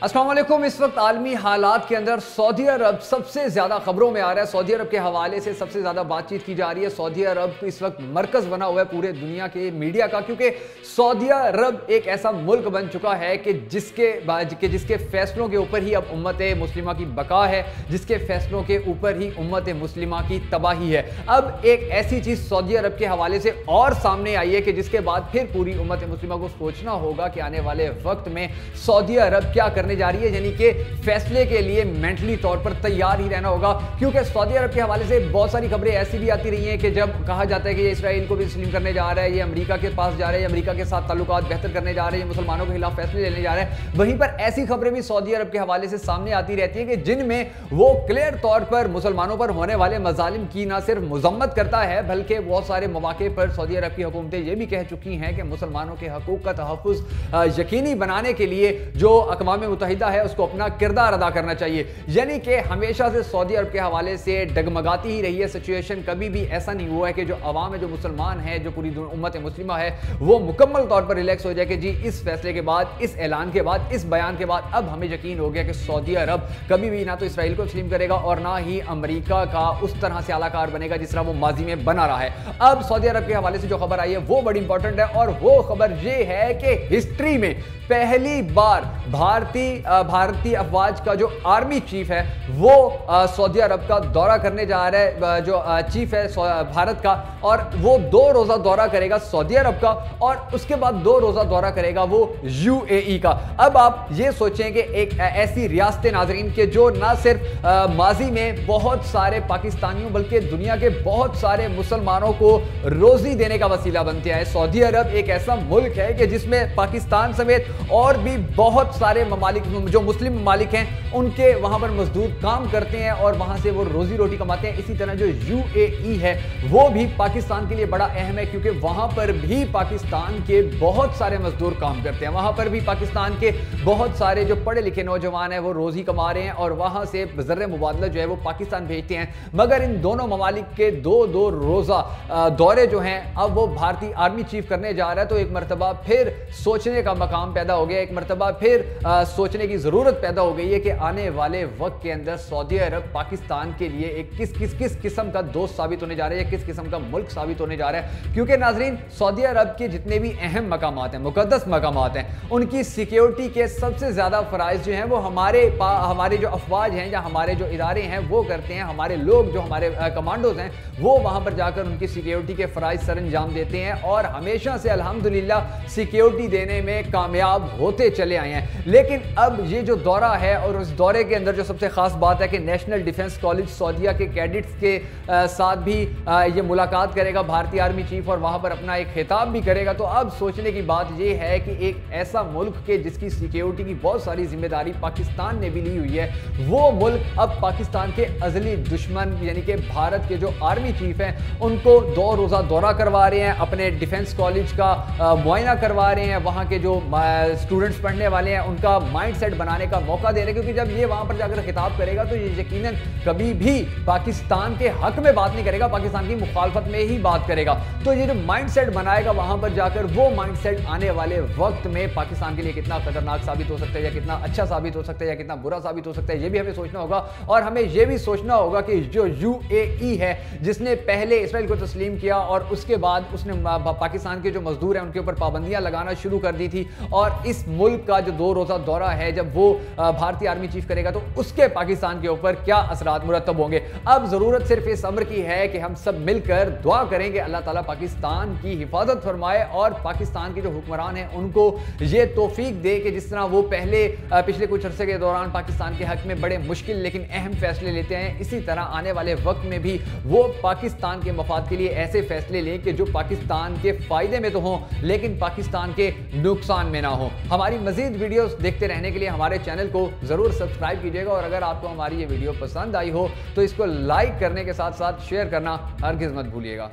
अस्सलाम वालेकुम। इस वक्त आलमी हालात के अंदर सऊदी अरब सबसे ज़्यादा खबरों में आ रहा है। सऊदी अरब के हवाले से सबसे ज़्यादा बातचीत की जा रही है। सऊदी अरब इस वक्त मरकज़ बना हुआ है पूरे दुनिया के मीडिया का, क्योंकि सऊदी अरब एक ऐसा मुल्क बन चुका है कि जिसके फैसलों के ऊपर ही अब उम्मत मुस्लिमा की बका है, जिसके फैसलों के ऊपर ही उम्मत मुस्लिमा की तबाही है। अब एक ऐसी चीज़ सऊदी अरब के हवाले से और सामने आई है कि जिसके बाद फिर पूरी उम्मत मुस्लिमा को सोचना होगा कि आने वाले वक्त में सऊदी अरब क्या करने जा रही है, यानी कि फैसले के लिए मेंटली तौर पर तैयार ही रहना होगा। क्योंकि सऊदी अरब के हवाले से बहुत सारी खबरें ऐसी भी आती रही हैं कि जब कहा जाता है कि ये इसराइल को भी तस्लीम करने जा रहा है, ये अमेरिका के पास जा रहा है, अमेरिका के साथ ताल्लुकात बेहतर करने जा रहे हैं, मुसलमानों के खिलाफ फैसले लेने जा रहे हैं, वहीं पर ऐसी खबरें भी सऊदी अरब के हवाले से सामने आती रहती है कि जिनमें वो क्लियर तौर पर मुसलमानों पर होने वाले मजालिम की ना सिर्फ मजम्मत करता है, बल्कि बहुत सारे मौके पर सऊदी अरब की हुकूमतें ये भी कह चुकी हैं कि मुसलमानों के हकूक का तहफ़्फ़ुज़ यकीनी बनाने के लिए जो अक़वाम मुत्तहिदा है उसको अपना किरदार अदा करना चाहिए। यानी कि हमेशा से सऊदी अरब के हवाले से डगमगाती ही रही है सिचुएशन। कभी भी ऐसा नहीं हुआ है कि जो अवाम है, जो मुसलमान है, जो पूरी उम्मत मुस्लिमा है, वो मुकम्मल तौर पर रिलैक्स हो जाए कि जी इस फैसले के बाद, इस ऐलान के बाद, इस बयान के बाद अब हमें यकीन हो गया कि सऊदी अरब कभी भी ना तो इसराइल को तस्लीम करेगा और ना ही अमेरिका का उस तरह से आलाकार बनेगा जिस तरह वो माजी में बना रहा है। अब सऊदी अरब के हवाले से जो खबर आई है वो बड़ी इंपॉर्टेंट है, और वो खबर ये है कि हिस्ट्री में पहली बार भारतीय अफवाज का जो आर्मी चीफ है वो सऊदी अरब का दौरा करने जा रहा है। जो चीफ है भारत का, और वो 2 रोजा दौरा करेगा सऊदी अरब का, और उसके बाद 2 रोजा दौरा करेगा वो यूएई का। अब आप ये सोचें कि एक ऐसी रियासत नाज़रीन के जो ना सिर्फ माजी में बहुत सारे पाकिस्तानियों बल्कि दुनिया के बहुत सारे मुसलमानों को रोजी देने का वसीला बनते हैं। सऊदी अरब एक ऐसा मुल्क है कि जिसमें पाकिस्तान समेत और भी बहुत सारे ममालिक जो मुस्लिम ममालिक हैं उनके वहां पर मजदूर काम करते हैं और वहां से वो रोजी रोटी कमाते हैं। इसी तरह जो यूएई है वो भी पाकिस्तान के लिए बड़ा अहम है, क्योंकि वहां पर भी पाकिस्तान के बहुत सारे मजदूर काम करते हैं। वहां पर भी पाकिस्तान के बहुत सारे जो पढ़े लिखे नौजवान हैं वो रोजी कमा रहे हैं और वहां से ज़र मुबादला जो है वो पाकिस्तान भेजते हैं। मगर इन दोनों ममालिक के 2-2 रोजा दौरे जो हैं अब वो भारतीय आर्मी चीफ करने जा रहा है। तो एक मरतबा फिर सोचने का मकाम पैदा हो गया, एक मरतबा फिर सोचने की जरूरत पैदा हो गई है कि आने वाले वक्त के अंदर सऊदी अरब पाकिस्तान के लिए एक किस किस्म का दोस्त साबित होने जा रहा है, किस किस्म का मुल्क साबित होने जा रहा है। क्योंकि नाजरीन, सऊदी अरब के जितने भी अहम मकामात हैं, मुकद्दस मकामात हैं, उनकी सिक्योरिटी के सबसे ज्यादा फराइज जो हैं वो हमारे जो अफवाज हैं या हमारे जो इदारे हैं वो करते हैं। हमारे लोग जो हमारे कमांडोज हैं वो वहां पर जाकर उनकी सिक्योरिटी के फराइज सर अंजाम देते हैं और हमेशा से अल्हम्दुलिल्लाह सिक्योरिटी देने में कामयाब होते चले आए हैं। लेकिन अब ये जो दौरा है और उस दौरे के अंदर जो सबसे खास बात है कि नेशनल डिफेंस कॉलेज सऊदीया के कैडेट्स के साथ भी ये मुलाकात करेगा भारतीय आर्मी चीफ और वहां पर अपना एक खिताब भी करेगा। तो अब सोचने की बात ये है कि एक ऐसा मुल्क के जिसकी सिक्योरिटी की बहुत सारी जिम्मेदारी पाकिस्तान ने भी ली हुई है, वो मुल्क अब पाकिस्तान के अजली दुश्मन यानी कि भारत के जो आर्मी चीफ हैं उनको 2 रोजा दौरा करवा रहे हैं, अपने डिफेंस कॉलेज का मुआयना करवा रहे हैं, वहां के जो स्टूडेंट्स पढ़ने वाले हैं उनका माइंडसेट बनाने का मौका दे रहे हैं। क्योंकि जब ये वहां पर जाकर खिताब करेगा तो ये यकीनन कभी भी पाकिस्तान के हक में बात नहीं करेगा, पाकिस्तान की मुखालफत में ही बात करेगा। तो ये जो माइंडसेट बनाएगा वहां पर जाकर, वो माइंडसेट आने वाले वक्त में पाकिस्तान के लिए कितना खतरनाक साबित हो सकता है, या कितना अच्छा साबित हो सकता है, या कितना बुरा साबित हो सकता है, ये भी हमें सोचना होगा। और हमें यह भी सोचना होगा कि जो यूएई है जिसने पहले इसराइल को तस्लीम किया और उसके बाद उसने पाकिस्तान के जो मजदूर हैं उनके ऊपर पाबंदियां लगाना शुरू कर दी थी, और इस मुल्क का जो 2 रोजा दौरा है जब वो भारतीय आर्मी चीफ करेगा तो उसके पाकिस्तान के ऊपर क्या असरात मुरतब होंगे। अब जरूरत सिर्फ इस अमर की है कि हम सब मिलकर दुआ करें कि अल्लाह ताला पाकिस्तान की हिफाजत फरमाए और पाकिस्तान के जो हुक्मरान हैं उनको ये तौफीक दे कि जिस तरह वो पिछले कुछ अरसे के दौरान पाकिस्तान के हक में बड़े मुश्किल लेकिन अहम फैसले लेते हैं, इसी तरह आने वाले वक्त में भी वो पाकिस्तान के मफाद के लिए ऐसे फैसले लें कि जो पाकिस्तान के फायदे में तो हों लेकिन पाकिस्तान के नुकसान में ना हो। हमारी मजीद वीडियोस देखते रहने के लिए हमारे चैनल को जरूर सब्सक्राइब कीजिएगा, और अगर आपको हमारी ये वीडियो पसंद आई हो तो इसको लाइक करने के साथ साथ शेयर करना हरगिज़ मत भूलिएगा।